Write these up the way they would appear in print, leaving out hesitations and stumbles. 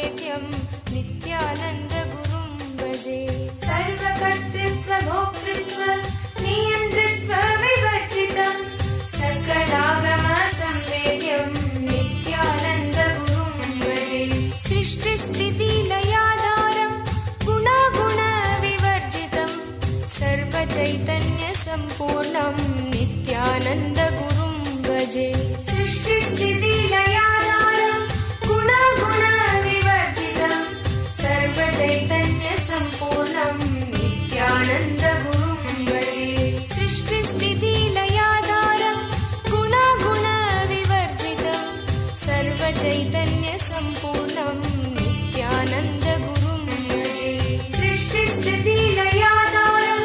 संवेद्यं नित्यानन्दगुरुं भजे। सर्वकर्तृत्व भोक्तृत्व नियन्त्रित्व विवर्जितं सकलागम संवेद्यं नित्यानन्दगुरुं भजे। सृष्टिस्थितिलयाधारं गुणागुण विवर्जितं सर्वचैतन्य सम्पूर्णं नित्यानन्दगुरुं भजे। सृष्टिस्थितिलयाधारं गुणागुण विवर्जितं सर्वचैतन्य सम्पूर्णं नित्यानन्दगुरुं भजे। सृष्टिस्थितिलयाधारं गुणागुण विवर्जितं सर्वचैतन्य सम्पूर्णं नित्यानन्दगुरुं भजे। सृष्टिस्थितिलयाधारं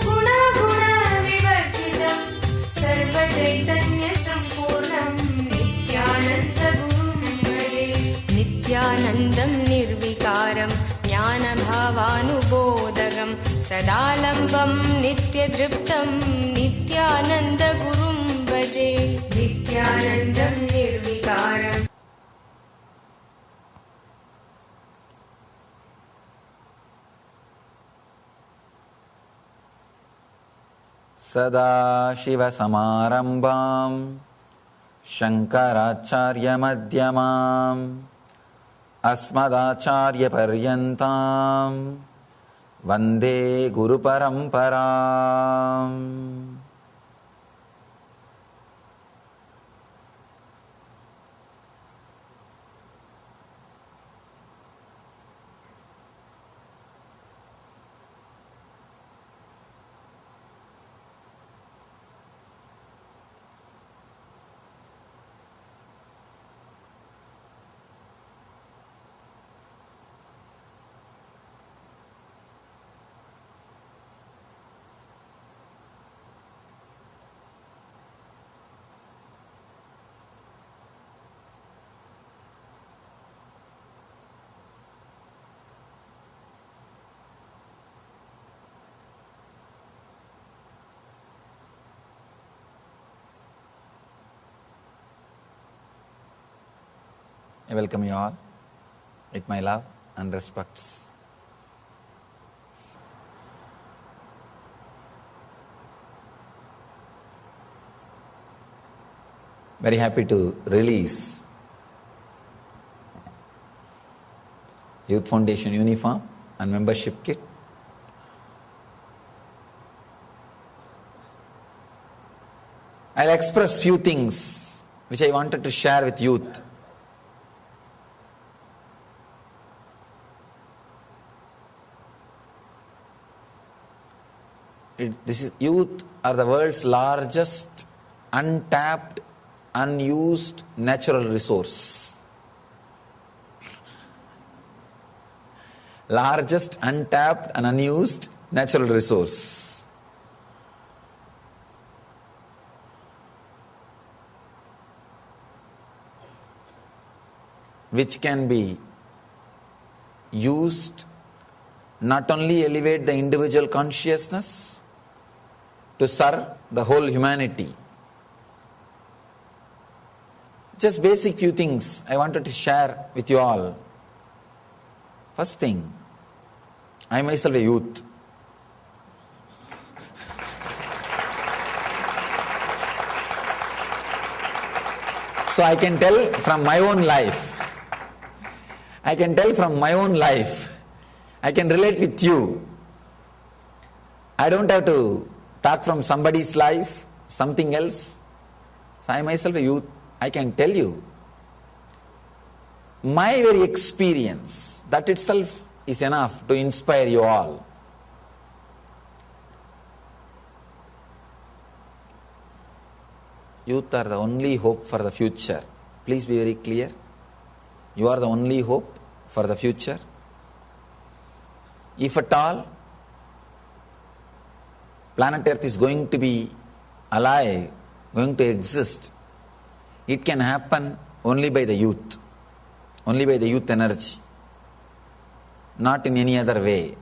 गुणागुण विवर्जितं सर्वचैतन्य सम्पूर्णं नित्यानन्दगुरुं भजे। नित्यानन्दं निर्विकारं ज्ञानभावानुबोधकं सदालम्बं नित्यतृप्तं नित्यानन्दगुरुं भजे। नित्यानन्दं निर्विकारम् सदाशिवसमारम्भां शङ्कराचार्यमध्यमाम् अस्मदाचार्यपर्यन्तां वन्दे गुरुपरम्पराम्। I welcome you all with my love and respects. Very happy to release Youth Foundation uniform and membership kit. I'll express few things which I wanted to share with youth. Youth are the world's largest untapped, unused natural resource. Largest untapped and unused natural resource. Which can be used not only elevate the individual consciousness, to serve the whole humanity. Just basic few things I wanted to share with you all. First thing, I myself a youth. So I can tell from my own life. I can relate with you. I don't have to talk from somebody's life, something else. So I myself a youth, I can tell you. My very experience, that itself is enough to inspire you all. Youth are the only hope for the future. Please be very clear. You are the only hope for the future. If at all, planet Earth is going to be alive, going to exist, it can happen only by the youth energy, not in any other way.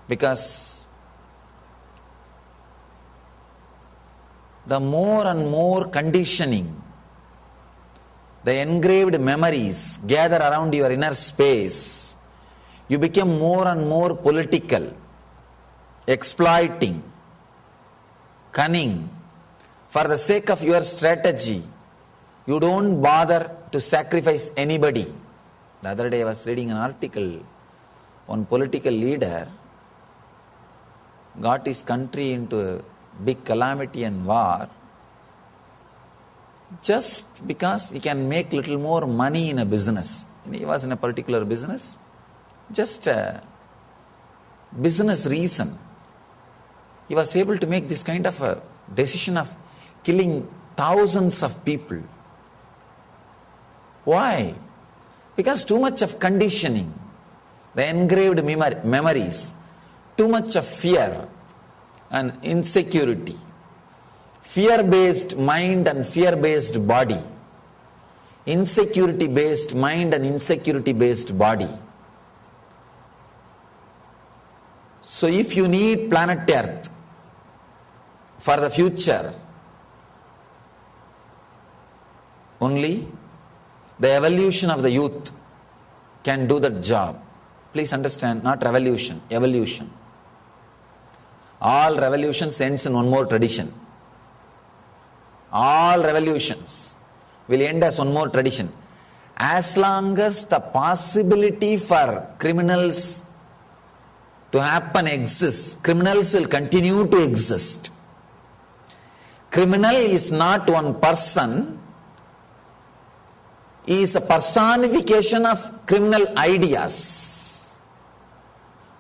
Because the more and more conditioning the engraved memories gather around your inner space, you become more and more political, exploiting, cunning. For the sake of your strategy, you don't bother to sacrifice anybody. The other day I was reading an article, one political leader got his country into a big calamity and war just because he can make little more money in a business. He was in a particular business, just a business reason. He was able to make this kind of a decision of killing thousands of people. Why? Because too much of conditioning, the engraved memories, too much of fear and insecurity, fear-based mind and fear-based body, insecurity-based mind and insecurity-based body. So if you need planet Earth for the future, only the evolution of the youth can do that job. Please understand, not revolution, evolution. All revolutions ends in one more tradition. All revolutions will end as one more tradition. As long as the possibility for criminals to happen exists, criminals will continue to exist. Criminal is not one person, he is a personification of criminal ideas,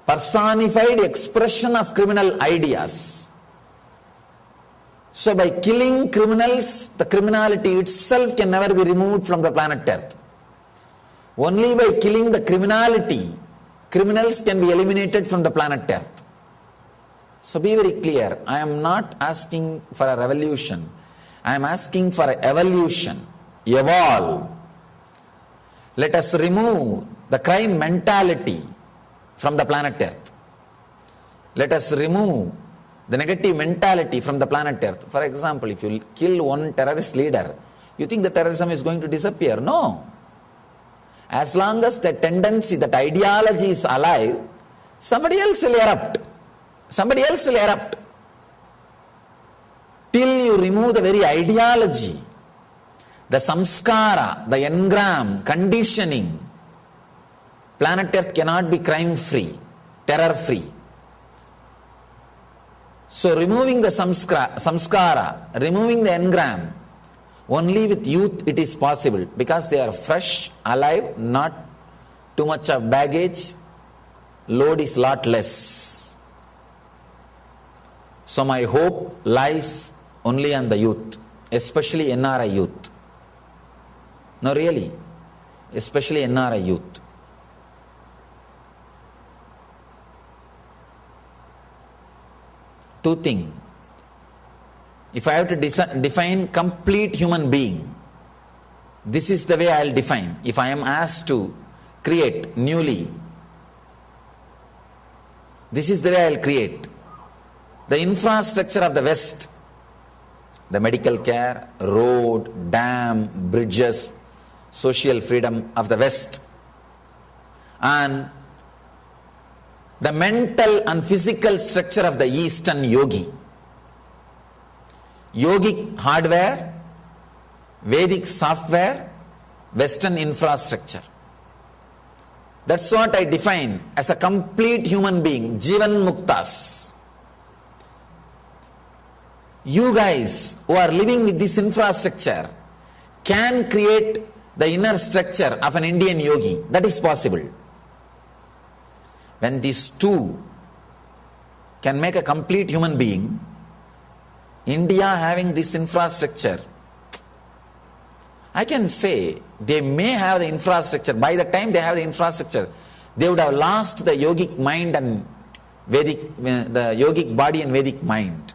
personified expression of criminal ideas. So by killing criminals, the criminality itself can never be removed from the planet Earth. Only by killing the criminality, criminals can be eliminated from the planet Earth. So be very clear, I am not asking for a revolution, I am asking for an evolution, evolve. Let us remove the crime mentality from the planet Earth. Let us remove the negative mentality from the planet Earth. For example, if you kill one terrorist leader, you think the terrorism is going to disappear? No. As long as the tendency, that ideology is alive, somebody else will erupt. Somebody else will erupt. Till you remove the very ideology, the samskara, the engram, conditioning, planet Earth cannot be crime-free, terror-free. So removing the samskara, removing the engram, only with youth it is possible, because they are fresh, alive, not too much of baggage, load is lot less. So my hope lies only on the youth, especially NRI youth. No, really, especially NRI youth. Two things. If I have to define complete human being, this is the way I will define. If I am asked to create newly, this is the way I will create. The infrastructure of the West, the medical care, road, dam, bridges, social freedom of the West, and the mental and physical structure of the Eastern yogi. Yogic hardware, Vedic software, Western infrastructure. That's what I define as a complete human being, Jivan Muktas. You guys who are living with this infrastructure can create the inner structure of an Indian yogi. That is possible. When these two can make a complete human being, India having this infrastructure, I can say they may have the infrastructure. By the time they have the infrastructure, they would have lost the yogic mind and Vedic, the yogic body and Vedic mind,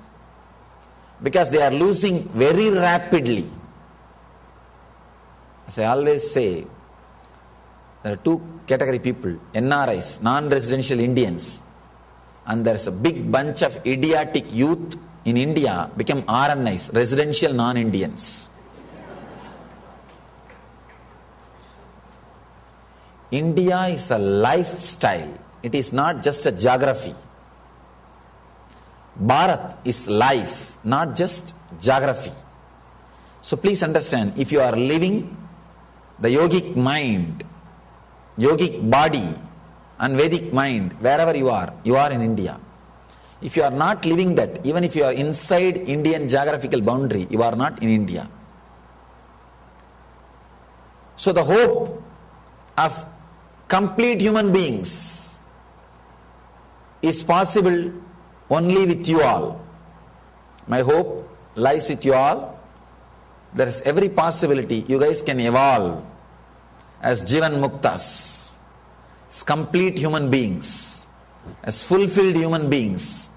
because they are losing very rapidly. As I always say, there are two category people, NRIs, non-residential Indians, and there is a big bunch of idiotic youth in India become RNIs, residential non-Indians. India is a lifestyle. It is not just a geography. Bharat is life, not just geography. So please understand, if you are living the yogic mind, yogic body and Vedic mind, wherever you are in India. If you are not living that, even if you are inside Indian geographical boundary, you are not in India. So the hope of complete human beings is possible only with you all. My hope lies with you all. There is every possibility you guys can evolve as Jivan Muktas, as complete human beings, as fulfilled human beings,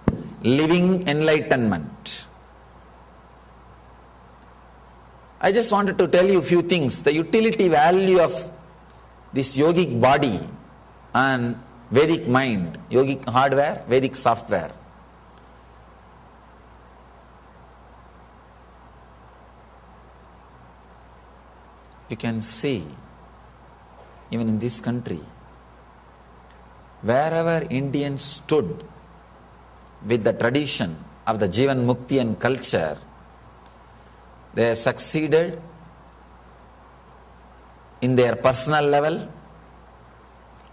living enlightenment. I just wanted to tell you a few things. The utility value of this yogic body and Vedic mind, yogic hardware, Vedic software. You can see, even in this country, wherever Indians stood with the tradition of the Jivan Mukti and culture, they succeeded in their personal level,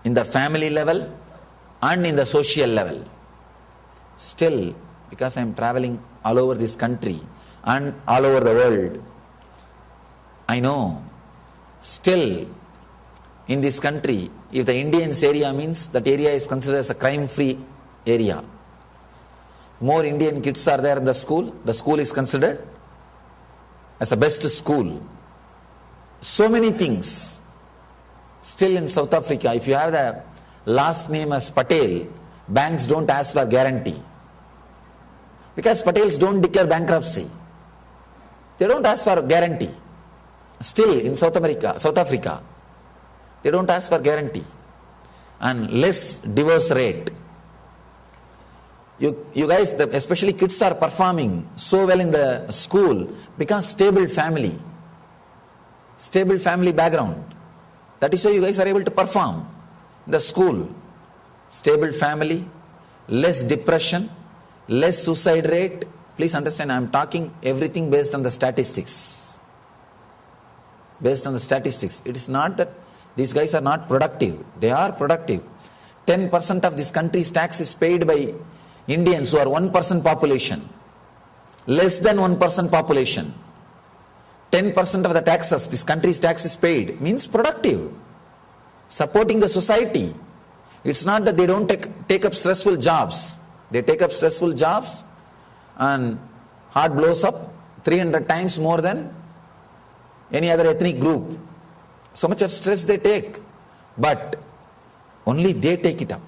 in the family level, and in the social level. Still, because I am traveling all over this country and all over the world, I know, still in this country, if the Indians area means, that area is considered as a crime-free area. More Indian kids are there in the school is considered as a best school. So many things. Still in South Africa, if you have the last name as Patel, banks don't ask for guarantee. Because Patels don't declare bankruptcy. They don't ask for guarantee. Still in South Africa, they don't ask for guarantee. And less divorce rate. You guys, especially kids, are performing so well in the school because stable family background. That is why you guys are able to perform in the school. Stable family, less depression, less suicide rate. Please understand, I am talking everything based on the statistics. Based on the statistics. It is not that these guys are not productive. They are productive. 10% of this country's tax is paid by Indians who are 1% population. Less than 1% population. 10% of the taxes, this country's tax is paid, means productive. Supporting the society. It's not that they don't take up stressful jobs. They take up stressful jobs and heart blows up 300 times more than any other ethnic group. So much of stress they take. But only they take it up.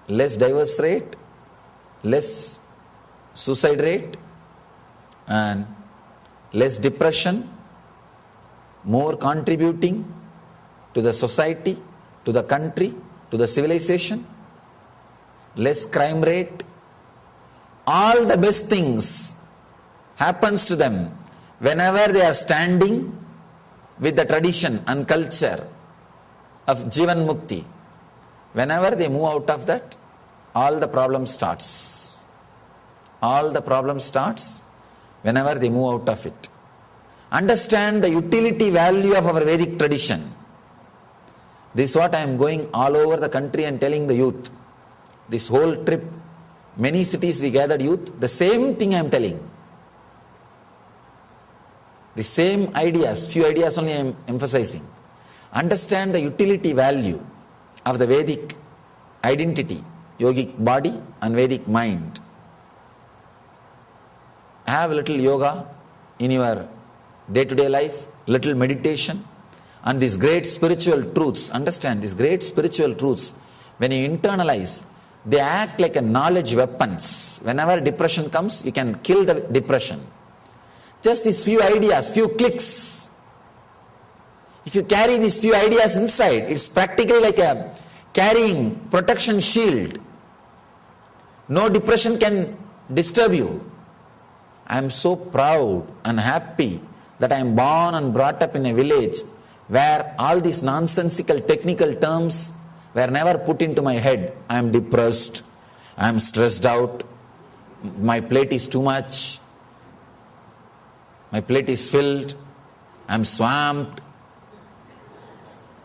Less divorce rate, less suicide rate, and less depression, more contributing to the society, to the country, to the civilization, less crime rate. All the best things happens to them whenever they are standing with the tradition and culture of Jivan Mukti. Whenever they move out of that, all the problem starts. All the problem starts whenever they move out of it. Understand the utility value of our Vedic tradition. This is what I am going all over the country and telling the youth. This whole trip, many cities we gathered youth, the same thing I am telling. The same ideas, few ideas only I am emphasizing. Understand the utility value of the Vedic identity, yogic body and Vedic mind. Have a little yoga in your day-to-day life, little meditation, and these great spiritual truths. Understand these great spiritual truths. When you internalize, they act like a knowledge weapons. Whenever depression comes, you can kill the depression. Just these few ideas, few clicks. If you carry these few ideas inside, it's practically like a carrying protection shield. No depression can disturb you. I am so proud and happy that I am born and brought up in a village where all these nonsensical technical terms were never put into my head. I am depressed, I am stressed out, my plate is too much, my plate is filled, I am swamped.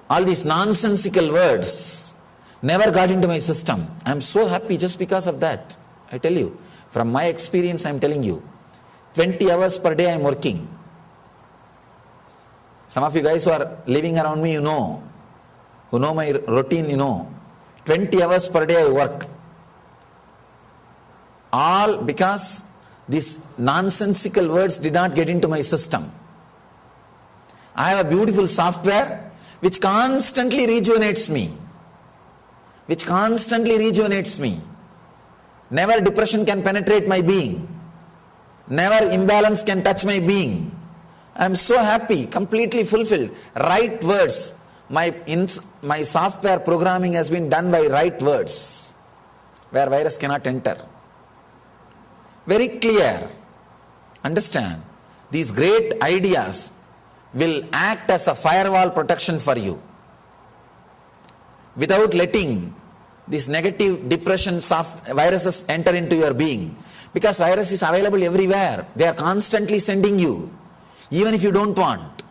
All these nonsensical words never got into my system. I am so happy just because of that. I tell you, from my experience I am telling you, 20 hours per day I am working. Some of you guys who are living around me, you know, who know my routine, you know, 20 hours per day I work. All because these nonsensical words did not get into my system. I have a beautiful software which constantly rejuvenates me. Which constantly rejuvenates me. Never depression can penetrate my being. Never imbalance can touch my being. I am so happy, completely fulfilled. Right words. My software programming has been done by right words, where virus cannot enter. Very clear. Understand? These great ideas will act as a firewall protection for you. Without letting these negative depression viruses enter into your being. Because virus is available everywhere. They are constantly sending you. Even if you don't want.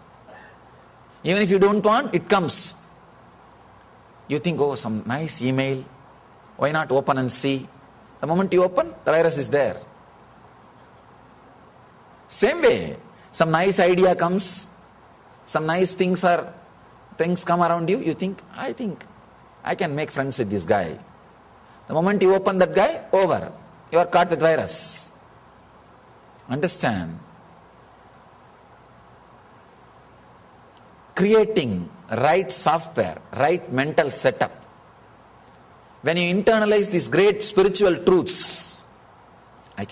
Even if you don't want, it comes. You think, oh, some nice email. Why not open and see? The moment you open, the virus is there. Same way, some nice idea comes. Some nice things come around you. You think I can make friends with this guy. The moment you open that guy, over. You are caught with virus. Understand? Creating right software, right mental setup. When you internalize these great spiritual truths, I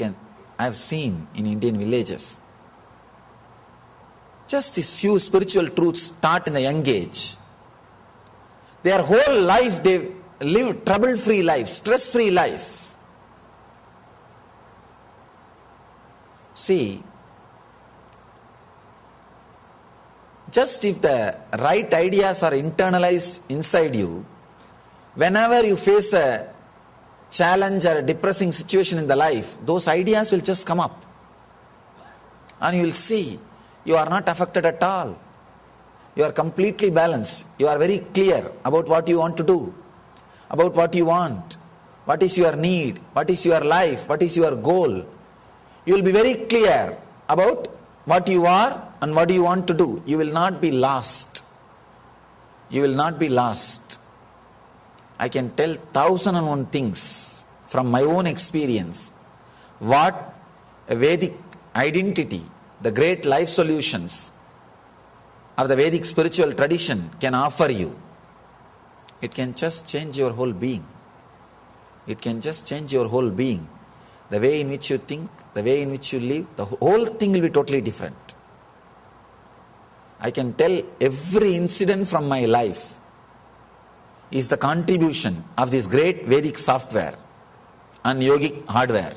have seen in Indian villages, just these few spiritual truths taught in a young age. Their whole life they live trouble-free life, stress-free life. See, just if the right ideas are internalized inside you, whenever you face a challenge or a depressing situation in the life, those ideas will just come up. And you will see, you are not affected at all. You are completely balanced. You are very clear about what you want to do, about what you want, what is your need, what is your life, what is your goal. You will be very clear about what you are and what you want to do. You will not be lost. You will not be lost. I can tell 1,001 things from my own experience. What a Vedic identity, the great life solutions of the Vedic spiritual tradition can offer you. It can just change your whole being. It can just change your whole being. The way in which you think, the way in which you live, the whole thing will be totally different. I can tell every incident from my life is the contribution of this great Vedic software and yogic hardware.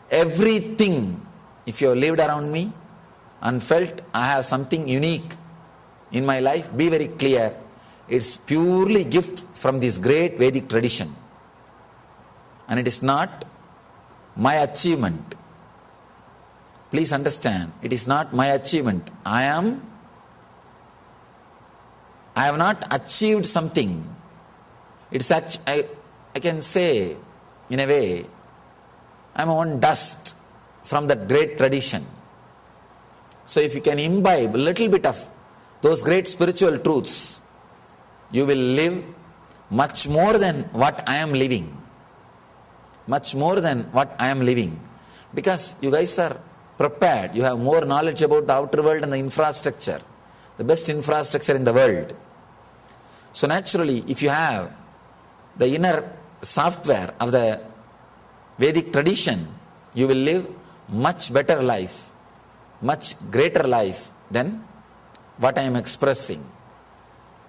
Everything, if you have lived around me and felt I have something unique in my life, be very clear, it's purely gift from this great Vedic tradition. And it is not my achievement. Please understand, it is not my achievement. I have not achieved something. It's I can say, in a way, I'm one dust from that great tradition. So if you can imbibe a little bit of those great spiritual truths, you will live much more than what I am living. Much more than what I am living. Because you guys are prepared, you have more knowledge about the outer world and the infrastructure, the best infrastructure in the world. So naturally, if you have the inner software of the Vedic tradition, you will live much better life, much greater life than what I am expressing.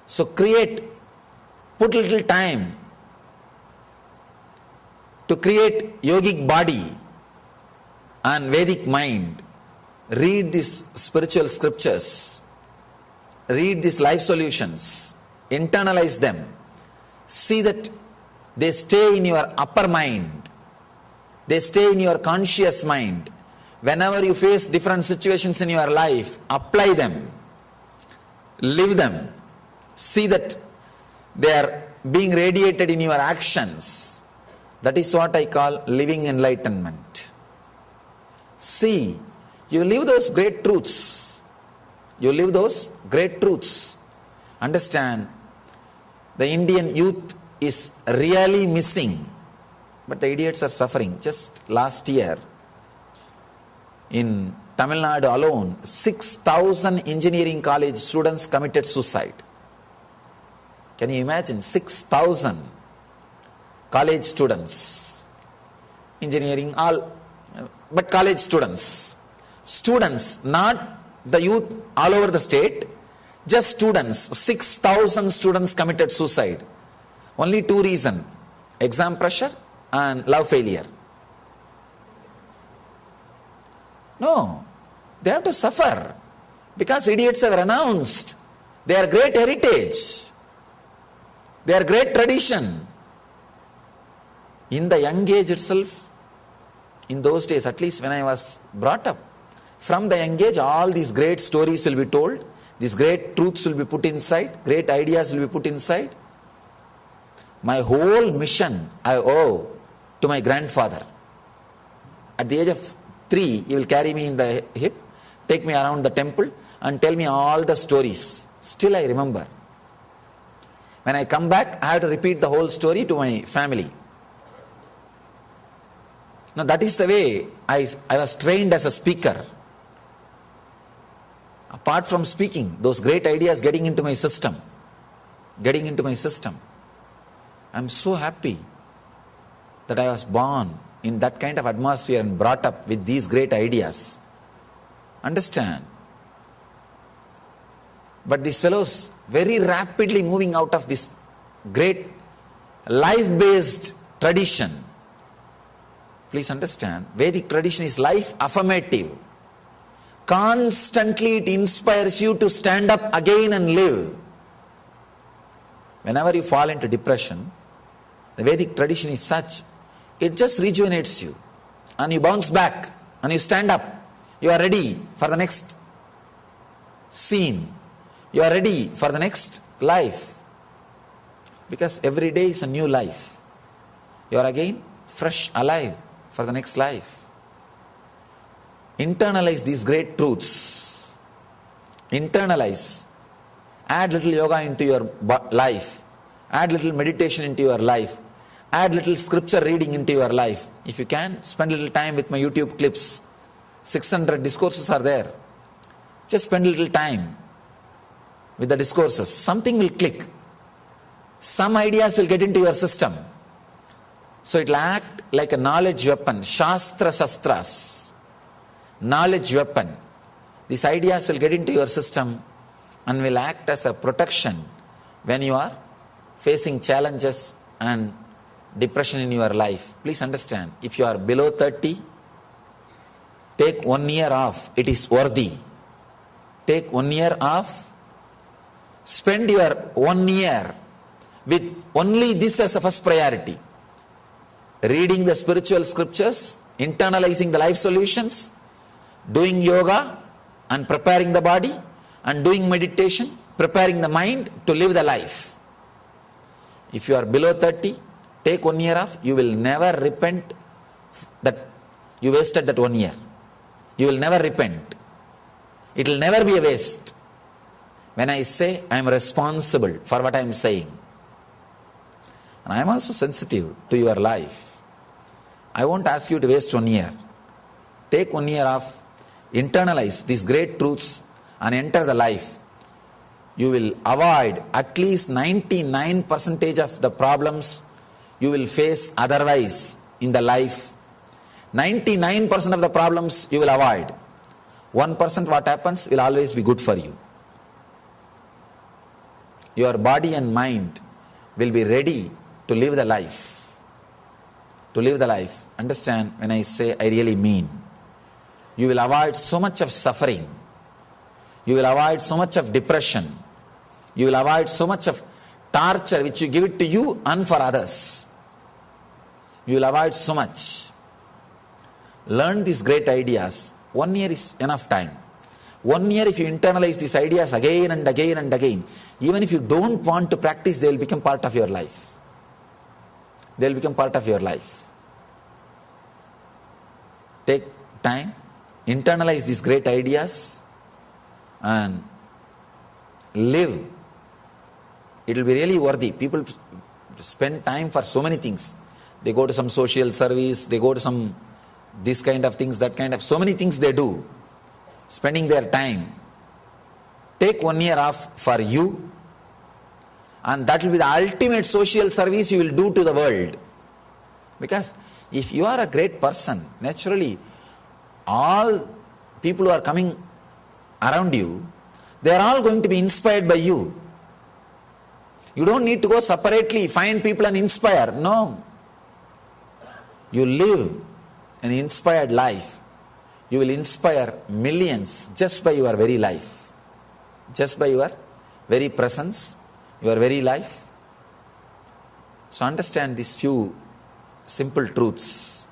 So put little time to create yogic body and Vedic mind. Read these spiritual scriptures. read these life solutions, internalize them, see that they stay in your upper mind, they stay in your conscious mind. Whenever you face different situations in your life, apply them, live them, see that they are being radiated in your actions. That is what I call living enlightenment. See, you live those great truths. You live those great truths. Understand, the Indian youth is really missing, but the idiots are suffering. Just last year, in Tamil Nadu alone, 6,000 engineering college students committed suicide. Can you imagine? 6,000 college students, engineering, all, but college students. Students, not the youth all over the state, just students. 6,000 students committed suicide. Only two reasons: exam pressure and love failure. No, they have to suffer because idiots have renounced their great heritage, their great tradition. In the young age itself, in those days, at least when I was brought up, from the young age, all these great stories will be told, these great truths will be put inside, great ideas will be put inside. My whole mission I owe to my grandfather. At the age of 3, he will carry me in the hip, take me around the temple and tell me all the stories. Still I remember. When I come back, I have to repeat the whole story to my family. Now that is the way I was trained as a speaker. Apart from speaking, those great ideas getting into my system. I'm so happy that I was born in that kind of atmosphere and brought up with these great ideas. Understand? But these fellows very rapidly moving out of this great life-based tradition. Please understand, Vedic tradition is life affirmative. Constantly it inspires you to stand up again and live. Whenever you fall into depression, the Vedic tradition is such, it just rejuvenates you and you bounce back and you stand up. You are ready for the next scene. You are ready for the next life. Because every day is a new life. You are again fresh, alive for the next life. Internalize these great truths. Internalize. Add little yoga into your life. Add little meditation into your life. Add little scripture reading into your life. If you can, spend a little time with my YouTube clips. 600 discourses are there. Just spend a little time with the discourses. Something will click. Some ideas will get into your system. So it will act like a knowledge weapon. Shastra Sastras. Knowledge weapon. These ideas will get into your system and will act as a protection when you are facing challenges and depression in your life. Please understand, if you are below 30, take 1 year off. It is worthy. Take 1 year off. Spend your 1 year with only this as a first priority. Reading the spiritual scriptures, internalizing the life solutions, doing yoga and preparing the body, and doing meditation, preparing the mind to live the life. If you are below 30, take 1 year off. You will never repent that you wasted that 1 year. You will never repent. It will never be a waste. When I say I am responsible for what I am saying, and I am also sensitive to your life, I won't ask you to waste 1 year. Take 1 year off, internalize these great truths and enter the life. You will avoid at least 99% of the problems you will face otherwise in the life. 99% of the problems you will avoid. 1% what happens will always be good for you. Your body and mind will be ready to live the life. To live the life. Understand, when I say, I really mean. You will avoid so much of suffering. You will avoid so much of depression. You will avoid so much of torture which you give it to you and for others. You will avoid so much. Learn these great ideas. 1 year is enough time. 1 year if you internalize these ideas again and again and again, even if you don't want to practice, they will become part of your life. They will become part of your life. Take time, internalize these great ideas and live. It will be really worthy. People spend time for so many things. They go to some social service, they go to some this kind of things, that kind of, so many things they do, spending their time. Take 1 year off for you, and that will be the ultimate social service you will do to the world. Because if you are a great person, naturally, all people who are coming around you, they are all going to be inspired by you. You don't need to go separately, find people and inspire. No. You live an inspired life. You will inspire millions just by your very life. Just by your very presence, your very life. So understand these few simple truths.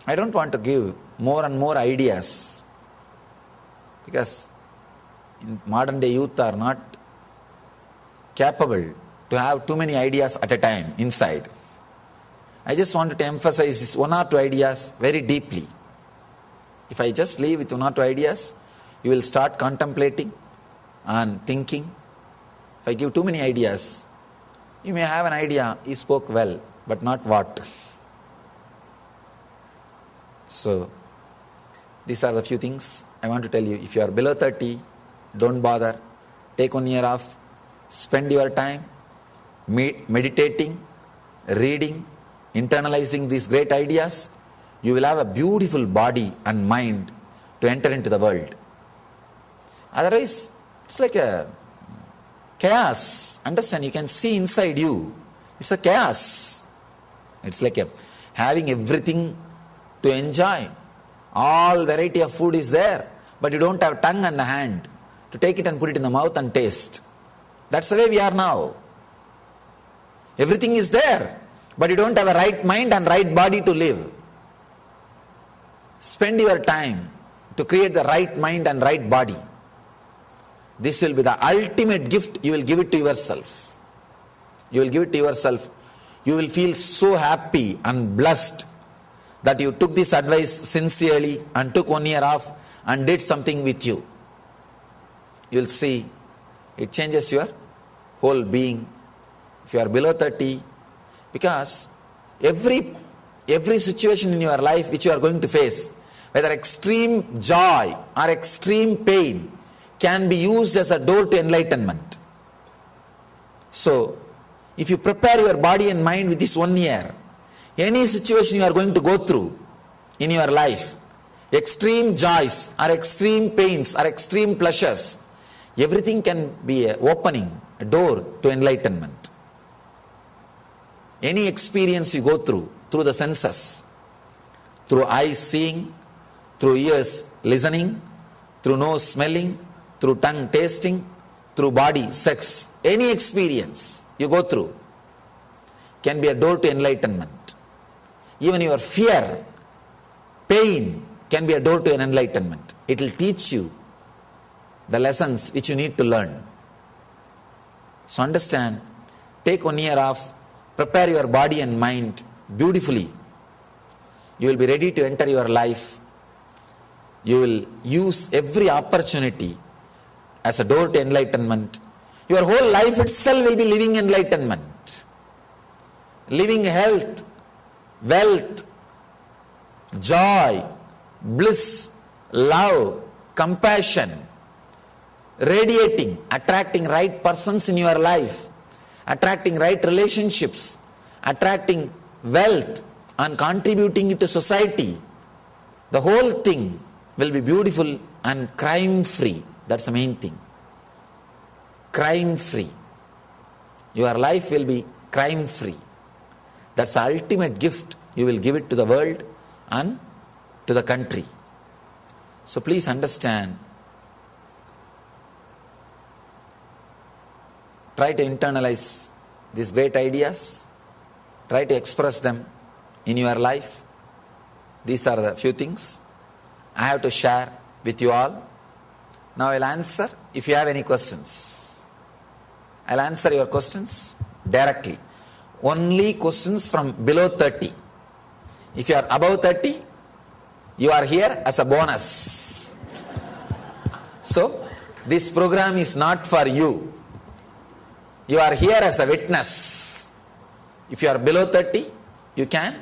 I don't want to give more and more ideas, because modern day youth are not capable to have too many ideas at a time inside. I just wanted to emphasize this 1 or 2 ideas very deeply. If I just leave with 1 or 2 ideas, you will start contemplating and thinking. If I give too many ideas, you may have an idea, he spoke well, but not what. So, these are the few things I want to tell you. If you are below 30, don't bother. Take 1 year off. Spend your time meditating, reading, internalizing these great ideas. You will have a beautiful body and mind to enter into the world. Otherwise, it's like a chaos. Understand? You can see inside you. It's a chaos. It's like having everything to enjoy. All variety of food is there, but you don't have tongue and the hand to take it and put it in the mouth and taste. That's the way we are now. Everything is there, but you don't have a right mind and right body to live. Spend your time to create the right mind and right body. This will be the ultimate gift. You will give it to yourself. You will give it to yourself. You will feel so happy and blessed that you took this advice sincerely and took 1 year off and did something with you. You will see it changes your whole being. If you are below 30, because every situation in your life which you are going to face, whether extreme joy or extreme pain, can be used as a door to enlightenment. So, if you prepare your body and mind with this 1 year, any situation you are going to go through in your life, extreme joys or extreme pains or extreme pleasures, everything can be an opening, a door to enlightenment. Any experience you go through the senses, through eyes seeing, through ears listening, through nose smelling, through tongue tasting, through body sex, any experience you go through can be a door to enlightenment. Even your fear, pain can be a door to an enlightenment. It will teach you the lessons which you need to learn. So understand, take 1 year off, prepare your body and mind beautifully. You will be ready to enter your life. You will use every opportunity as a door to enlightenment. Your whole life itself will be living enlightenment. Living health, wealth, joy, bliss, love, compassion, radiating, attracting right persons in your life, attracting right relationships, attracting wealth and contributing it to society. The whole thing will be beautiful and crime-free. That's the main thing. Crime-free. Your life will be crime-free. That's the ultimate gift. You will give it to the world and to the country. So please understand, try to internalize these great ideas, try to express them in your life. These are the few things I have to share with you all. Now I'll answer if you have any questions. I'll answer your questions directly. Only questions from below 30. If you are above 30, you are here as a bonus. So, this program is not for you. You are here as a witness. If you are below 30, you can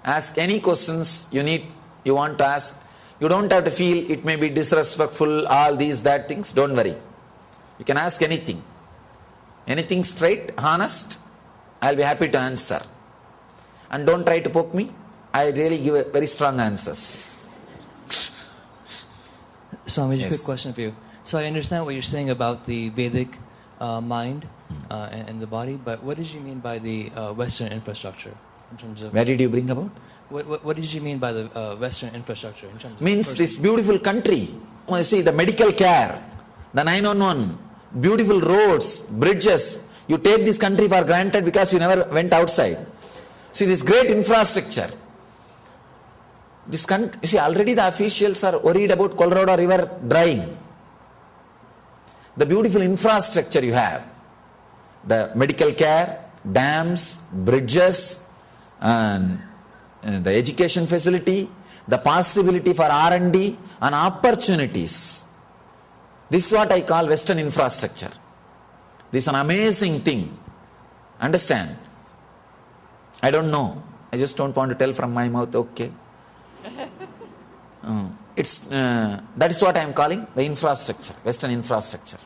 ask any questions you want to ask. You don't have to feel it may be disrespectful, all these, that things. Don't worry. You can ask anything. Anything straight, honest, I'll be happy to answer. And don't try to poke me. I really give very strong answers. Swami, Yes. quick question for you. So I understand what you're saying about the Vedic mind and the body, but what did you mean by the Western infrastructure in terms of? Where did you bring about? What did you mean by the Western infrastructure in terms of? Means this beautiful country. You see the medical care, the 911, beautiful roads, bridges. You take this country for granted because you never went outside. See this great infrastructure. This country, you see, already the officials are worried about Colorado River drying. The beautiful infrastructure you have, the medical care, dams, bridges, and the education facility, the possibility for R&D and opportunities. This is what I call Western infrastructure. This is an amazing thing. Understand? I don't know. I just don't want to tell from my mouth, okay. That is what I am calling the infrastructure, Western infrastructure.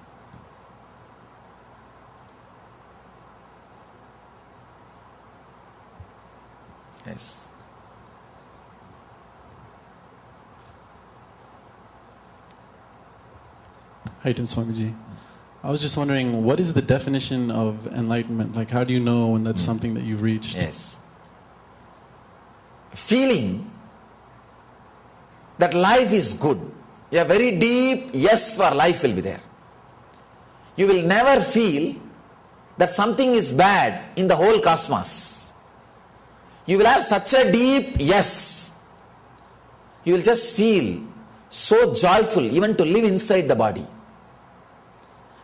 Yes. Hi, Swamiji. I was just wondering, what is the definition of enlightenment? Like, how do you know when that's something that you've reached? Yes. Feeling that life is good. A very deep yes for life will be there. You will never feel that something is bad in the whole cosmos. You will have such a deep yes. You will just feel so joyful even to live inside the body.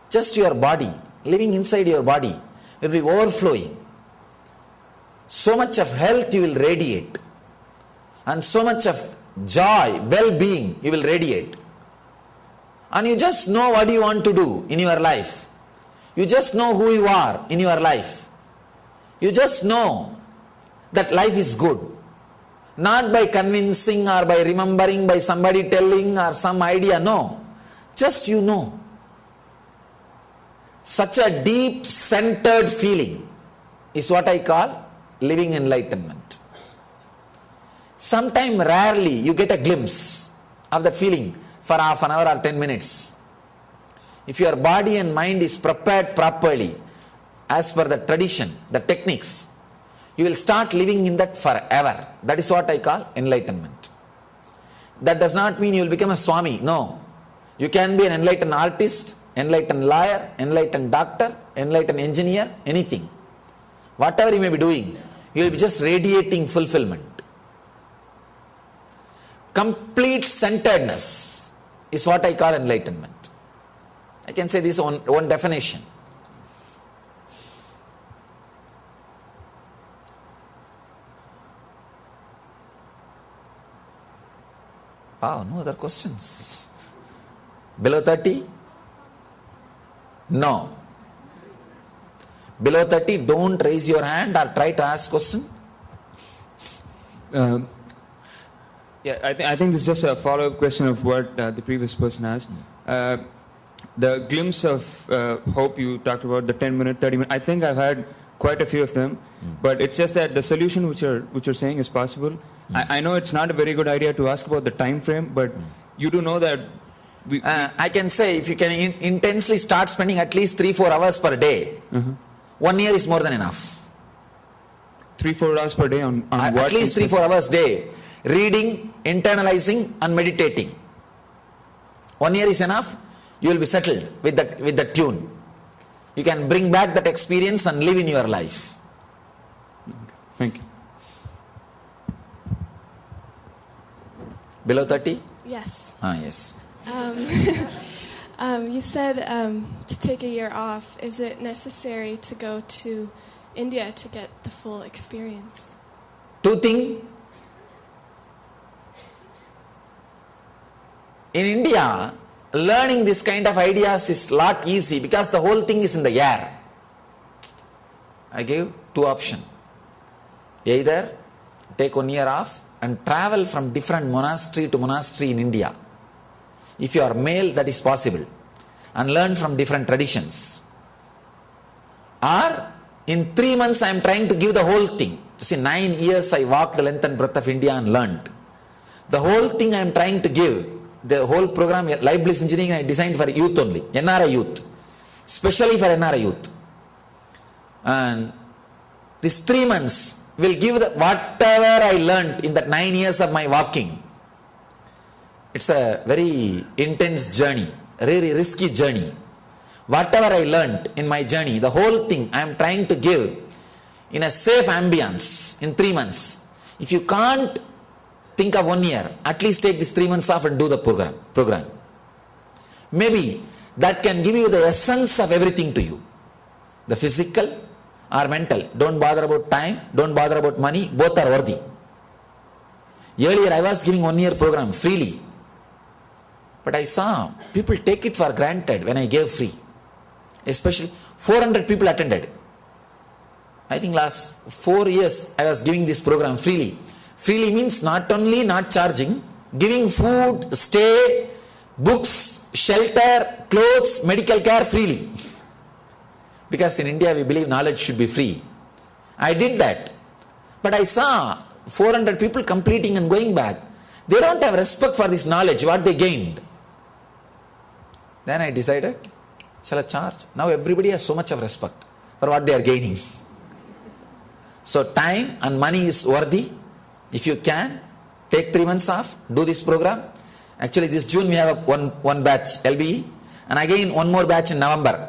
Just your body, living inside your body will be overflowing. So much of health you will radiate. And so much of joy, well-being you will radiate. And you just know what you want to do in your life. You just know who you are in your life. You just know that life is good. Not by convincing or by remembering, by somebody telling or some idea, no. Just you know. Such a deep centered feeling is what I call living enlightenment. Sometime rarely you get a glimpse of that feeling for half an hour or 10 minutes. If your body and mind is prepared properly as per the tradition, the techniques, you will start living in that forever. That is what I call enlightenment. That does not mean you will become a Swami. No. You can be an enlightened artist, enlightened lawyer, enlightened doctor, enlightened engineer, anything. Whatever you may be doing, you will be just radiating fulfillment. Complete centeredness is what I call enlightenment. I can say this one definition. Wow, no other questions. Below 30? No. Below 30, don't raise your hand or try to ask question. Yeah, I think this is just a follow-up question of what the previous person asked. The glimpse of hope you talked about, the 10-minute, 30-minute, I think I've had quite a few of them, but it's just that the solution which you're saying is possible. I know it's not a very good idea to ask about the time frame, but you do know that I can say if you can intensely start spending at least 3-4 hours per day, 1 year is more than enough. 3-4 hours per day on what? At least 3-4 hours a day. Reading, internalizing and meditating. 1 year is enough. You will be settled with that tune. you can bring back that experience and live in your life. Thank you. Below 30? Yes. Yes. You said to take a year off. Is it necessary to go to India to get the full experience? Two things. In India, learning this kind of ideas is lot easy because the whole thing is in the air. I gave two options. Either take 1 year off and travel from different monastery to monastery in India. If you are male, that is possible. And learn from different traditions. Or in 3 months I am trying to give the whole thing. You see, 9 years I walked the length and breadth of India and learned. The whole thing I am trying to give, the whole program, Life Bliss Engineering, I designed for youth only, NRI youth. Especially for NRI youth. And these 3 months will give whatever I learned in that 9 years of my walking. It's a very intense journey, a very risky journey. Whatever I learned in my journey, the whole thing I am trying to give in a safe ambience in 3 months. If you can't think of 1 year, at least take these 3 months off and do the program. Maybe that can give you the essence of everything to you. The physical or mental. Don't bother about time, don't bother about money, both are worthy. Earlier I was giving 1 year program freely. But I saw people take it for granted when I gave free. Especially 400 people attended. I think last 4 years I was giving this program freely. Freely means not only not charging, giving food, stay, books, shelter, clothes, medical care freely. Because in India we believe knowledge should be free. I did that. But I saw 400 people completing and going back. They don't have respect for this knowledge, what they gained. Then I decided, shall I charge? Now everybody has so much of respect for what they are gaining. So time and money is worthy. If you can, take 3 months off, do this program. Actually this June we have one batch, LBE. And again one more batch in November.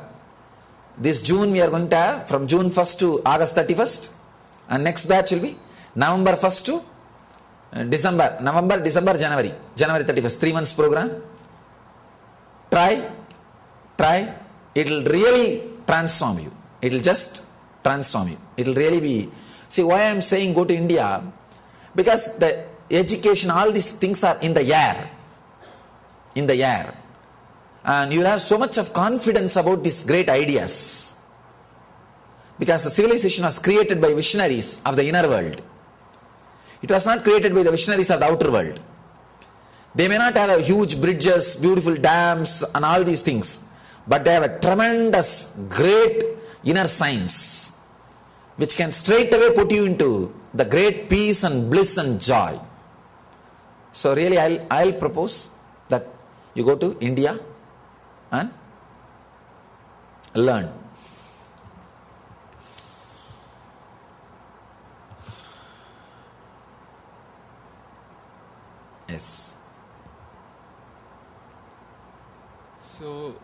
This June we are going to have from June 1st to August 31st. And next batch will be November 1st to December, January 31st. 3 months program. Try. It will really transform you. It will just transform you. It will really be. See why I am saying go to India? Because the education, all these things are in the air. In the air. And you have so much of confidence about these great ideas. Because the civilization was created by visionaries of the inner world. It was not created by the visionaries of the outer world. They may not have huge bridges, beautiful dams and all these things. But they have a tremendous, great inner science. Which can straight away put you into the great peace and bliss and joy. So really I'll propose that you go to India and learn. Yes. So,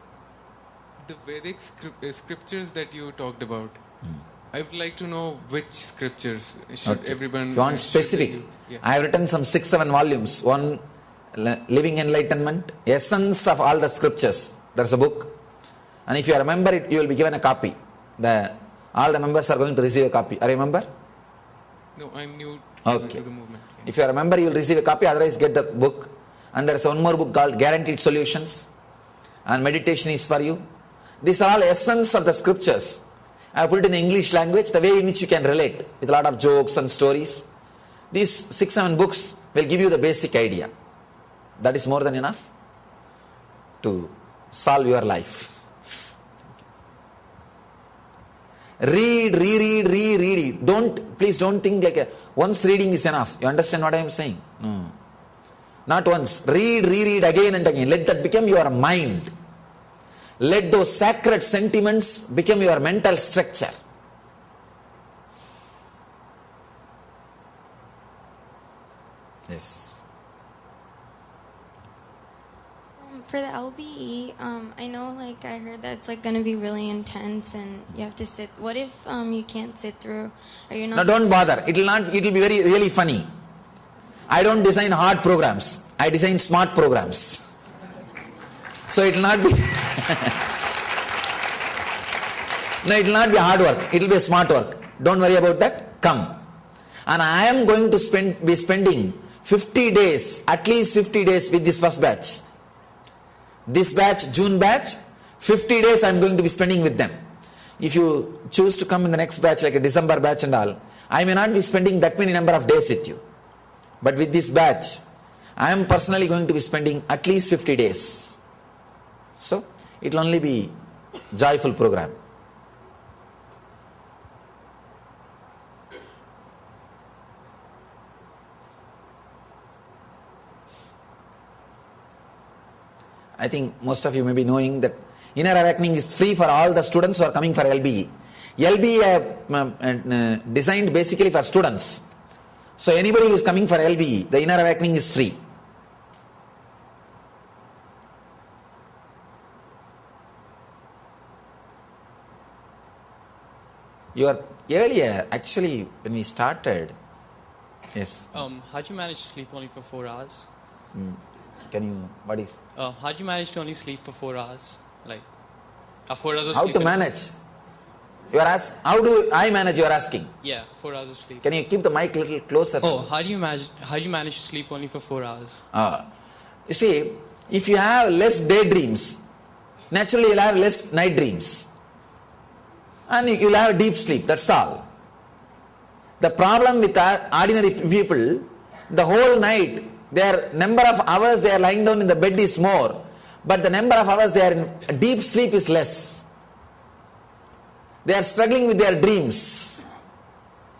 the Vedic scriptures that you talked about, I would like to know which scriptures should everyone... If you want specific, I have written some 6-7 volumes. One, Living Enlightenment, Essence of all the scriptures. There's a book. And if you remember it, you will be given a copy. All the members are going to receive a copy. I remember? No, I'm new to the movement. If you remember, you will receive a copy, otherwise get the book. And there's one more book called Guaranteed Solutions. And meditation is for you. These are all essence of the scriptures. I have put it in English language, the way in which you can relate, with a lot of jokes and stories. These 6-7 books will give you the basic idea. That is more than enough to solve your life. Read, reread. Please don't think like once reading is enough. You understand what I am saying? No. Not once. Reread again and again. Let that become your mind. Let those sacred sentiments become your mental structure. Yes. for the LBE, I know, like, I heard that it's like going to be really intense and you have to sit. What if you can't sit through, or you're not? No, don't bother. It'll be really funny. I don't design hard programs. I design smart programs. So it'll not be no, it'll not be hard work. It'll be smart work. Don't worry about that. Come. And I am going to be spending 50 days, at least 50 days with this first batch. This batch, June batch, 50 days I am going to be spending with them. If you choose to come in the next batch, like a December batch and all, I may not be spending that many number of days with you. But with this batch, I am personally going to be spending at least 50 days. So, it will only be joyful program. I think most of you may be knowing that Inner Awakening is free for all the students who are coming for LBE. LBE I have designed basically for students. So anybody who is coming for LBE, the Inner Awakening is free. Earlier, actually, when we started, yes. How'd you manage to sleep only for 4 hours? What is? How'd you manage to only sleep for 4 hours? Like, 4 hours of How sleep? to manage? How do I manage? You are asking. Yeah, 4 hours of sleep. Can you keep the mic a little closer? How do you manage to sleep only for 4 hours? You see, if you have less daydreams, naturally you'll have less night dreams. And you'll have deep sleep, that's all. The problem with ordinary people, the whole night, their number of hours they are lying down in the bed is more, but the number of hours they are in deep sleep is less. They are struggling with their dreams.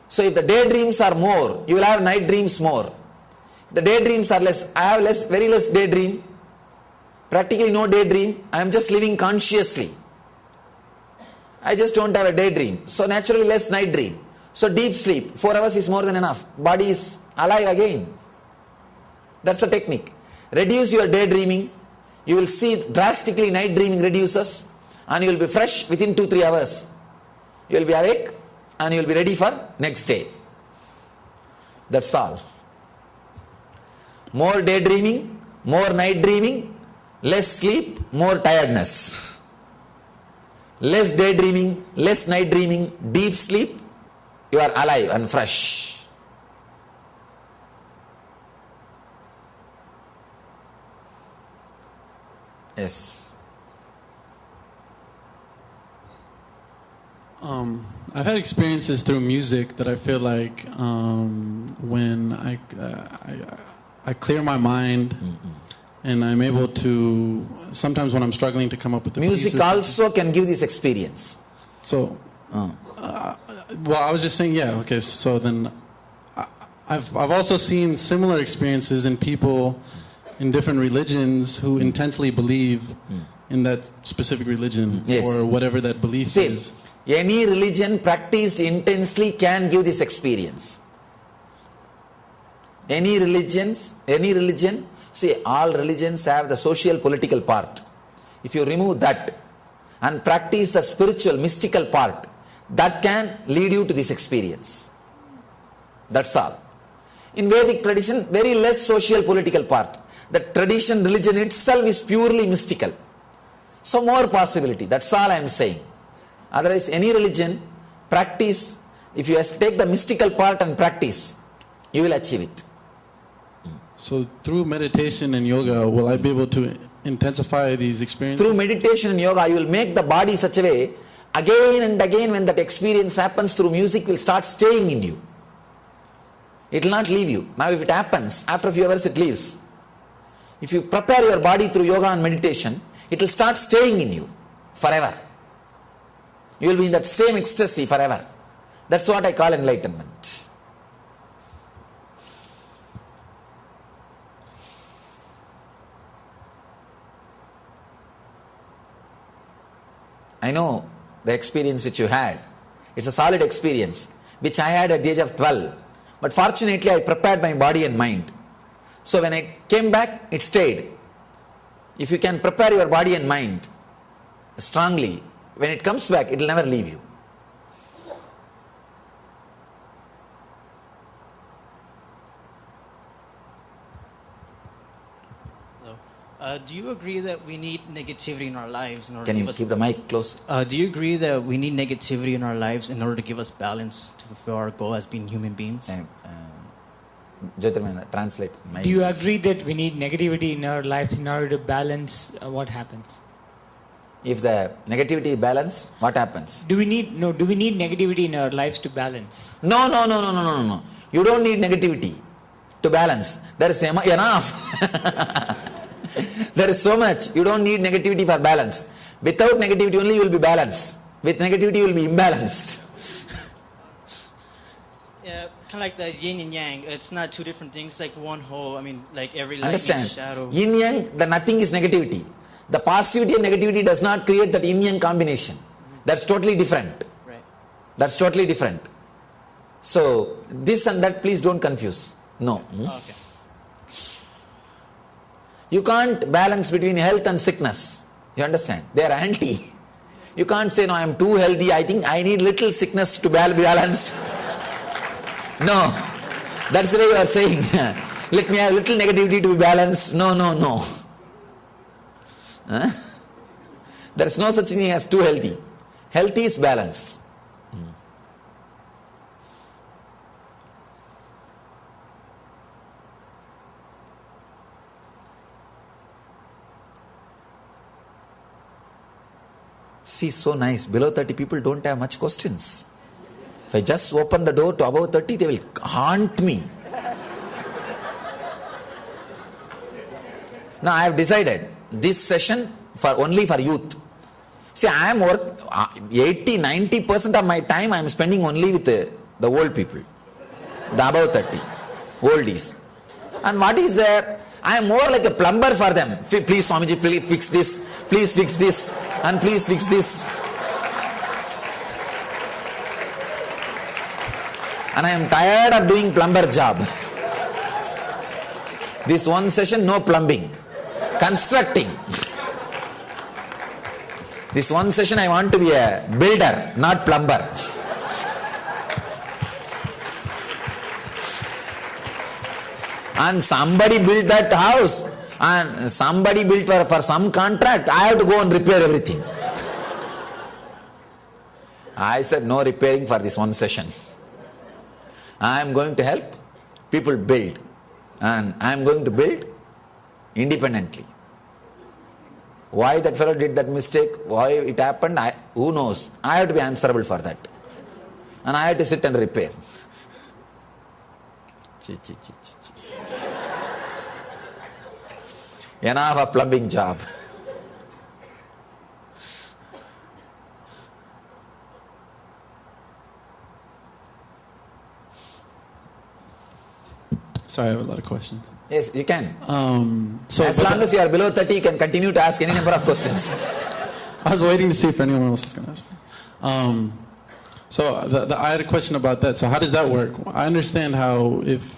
So if the daydreams are more, you will have night dreams more. If the daydreams are less, I have very less daydream, practically no daydream, I am just living consciously. I just don't have a daydream. So naturally less night dream. So deep sleep, 4 hours is more than enough. Body is alive again. That's the technique. Reduce your daydreaming. You will see drastically night dreaming reduces and you will be fresh within 2-3 hours. You will be awake and you will be ready for next day. That's all. More daydreaming, more night dreaming, less sleep, more tiredness. Less daydreaming, less night dreaming, deep sleep, you are alive and fresh. Yes. I've had experiences through music that I feel like when I clear my mind and I'm able to, sometimes when I'm struggling to come up with the music also can give this experience. So, well, I was just saying, yeah, okay, so then I've also seen similar experiences in people in different religions who intensely believe in that specific religion or whatever that belief is. Any religion practiced intensely can give this experience. Any religion, see, all religions have the social political part. If you remove that and practice the spiritual mystical part, that can lead you to this experience. That's all. In Vedic tradition, very less social political part. The tradition, religion itself is purely mystical. So more possibility, that's all I am saying. Otherwise, any religion, practice, if you take the mystical part and practice, you will achieve it. So through meditation and yoga, will I be able to intensify these experiences? Through meditation and yoga, you will make the body such a way, again and again when that experience happens through music, will start staying in you. It will not leave you. Now if it happens, after a few hours it leaves. If you prepare your body through yoga and meditation, it will start staying in you forever. You will be in that same ecstasy forever. That's what I call enlightenment. I know the experience which you had. It's a solid experience, which I had at the age of 12. But fortunately, I prepared my body and mind. So when I came back, it stayed. If you can prepare your body and mind strongly, when it comes back, it will never leave you. Do you agree that we need negativity in our lives in order Can to you give us... keep the mic close? Do you agree that we need negativity in our lives in order to give us balance to fulfill our goal as being human beings? Jyotirmaya, translate. Do you agree that we need negativity in our lives in order to balance what happens? If the negativity is balanced, what happens? Do we need negativity in our lives to balance? No. You don't need negativity to balance. There is enough. There is so much. You don't need negativity for balance. Without negativity only you will be balanced. With negativity you will be imbalanced. Yeah, kind of like the yin and yang. It's not two different things, like one whole. I mean, like every light Understand? needs shadow. Yin yang, the nothing is negativity. The positivity and negativity does not create that yin yang combination. That's totally different. Right. That's totally different. So this and that, please don't confuse. No. Okay. You can't balance between health and sickness. You understand? They are anti. You can't say, no, I am too healthy. I think I need little sickness to be balanced. No. That's the way you are saying. Let me have little negativity to be balanced. No. Huh? There is no such thing as too healthy. Healthy is balance. See, so nice. Below 30 people don't have much questions. If I just open the door to above 30, they will haunt me. Now I have decided this session only for youth. See, I am 80-90% of my time I am spending only with the old people. The above 30. Oldies. And what is there? I am more like a plumber for them. Please Swamiji, please fix this. Please fix this. And please fix this. And I am tired of doing plumber job. This one session, no plumbing. Constructing. This one session I want to be a builder, not plumber. And somebody built that house. And somebody built for some contract. I have to go and repair everything. I said no repairing for this one session. I am going to help people build. And I am going to build independently. Why that fellow did that mistake, why it happened, who knows? I have to be answerable for that. And I have to sit and repair. Enough of plumbing job. Sorry, I have a lot of questions. Yes, you can. As long as you are below 30, you can continue to ask any number of questions. I was waiting to see if anyone else was going to ask. I had a question about that. So how does that work? I understand how if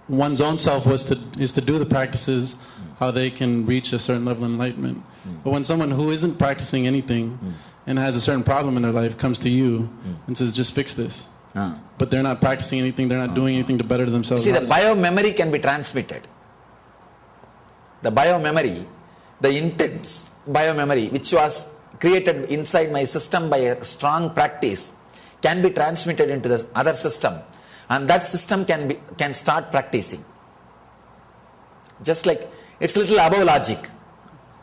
one's own self is to do the practices, how they can reach a certain level of enlightenment. But when someone who isn't practicing anything and has a certain problem in their life comes to you and says, just fix this. But they're not practicing anything, they're not doing anything to better themselves. See, the bio-memory can be transmitted. The bio-memory, the intense bio-memory, which was created inside my system by a strong practice, can be transmitted into the other system. And that system can start practicing. Just like, it's a little above logic.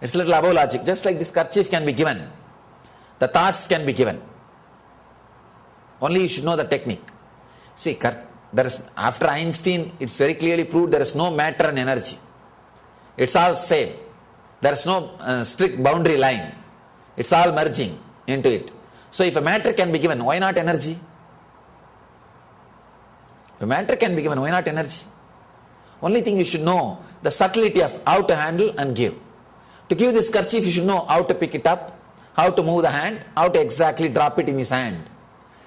It's a little above logic. Just like this kerchief can be given. The thoughts can be given. Only you should know the technique. See, after Einstein, it's very clearly proved there is no matter and energy. It's all same. There is no strict boundary line. It's all merging into it. So if a matter can be given, why not energy? If a matter can be given, why not energy? Only thing you should know, the subtlety of how to handle and give. To give this kerchief, you should know how to pick it up, how to move the hand, how to exactly drop it in his hand.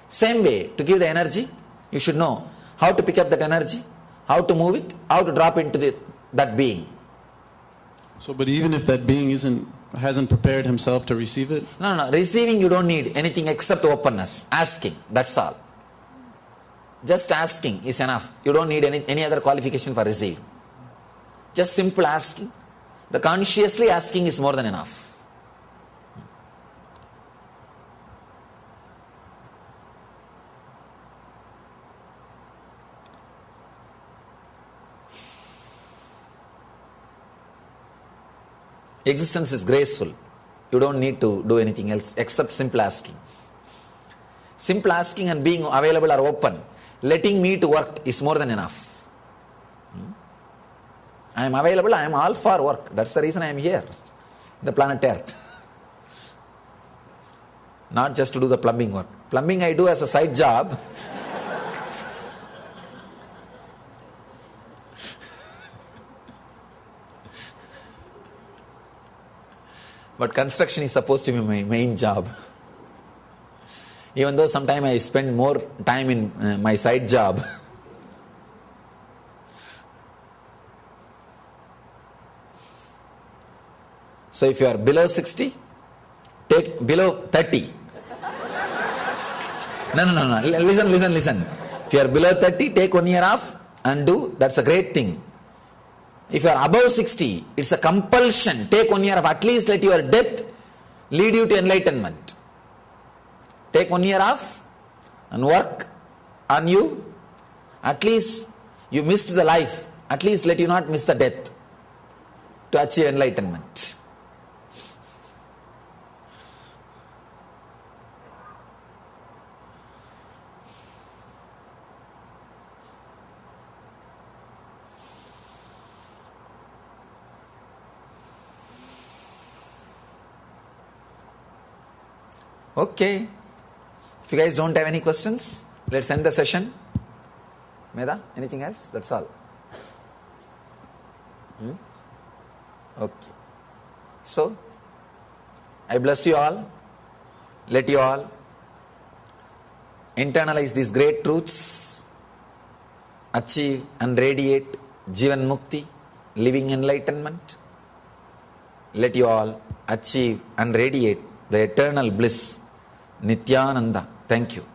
Same way, to give the energy, you should know how to pick up that energy, how to move it, how to drop into that being. So, but even if that being hasn't prepared himself to receive it? No. Receiving, you don't need anything except openness. Asking, that's all. Just asking is enough. You don't need any other qualification for receiving. Just simple asking. The consciously asking is more than enough. Existence is graceful. You don't need to do anything else except simple asking. Simple asking and being available or open, letting me to work is more than enough. I am available, I am all for work. That's the reason I am here, the planet Earth. Not just to do the plumbing work. Plumbing I do as a side job. But construction is supposed to be my main job. Even though sometimes I spend more time in my side job. So if you are below 60, take below 30. No. Listen. If you are below 30, take 1 year off and do. That's a great thing. If you are above 60, it's a compulsion. Take 1 year off. At least let your death lead you to enlightenment. Take 1 year off and work on you. At least you missed the life. At least let you not miss the death to achieve enlightenment. Okay. If you guys don't have any questions, let's end the session. Meda, anything else? That's all. Okay. So, I bless you all. Let you all internalize these great truths, achieve and radiate Jivan Mukti, living enlightenment. Let you all achieve and radiate the eternal bliss, Nityananda. Thank you.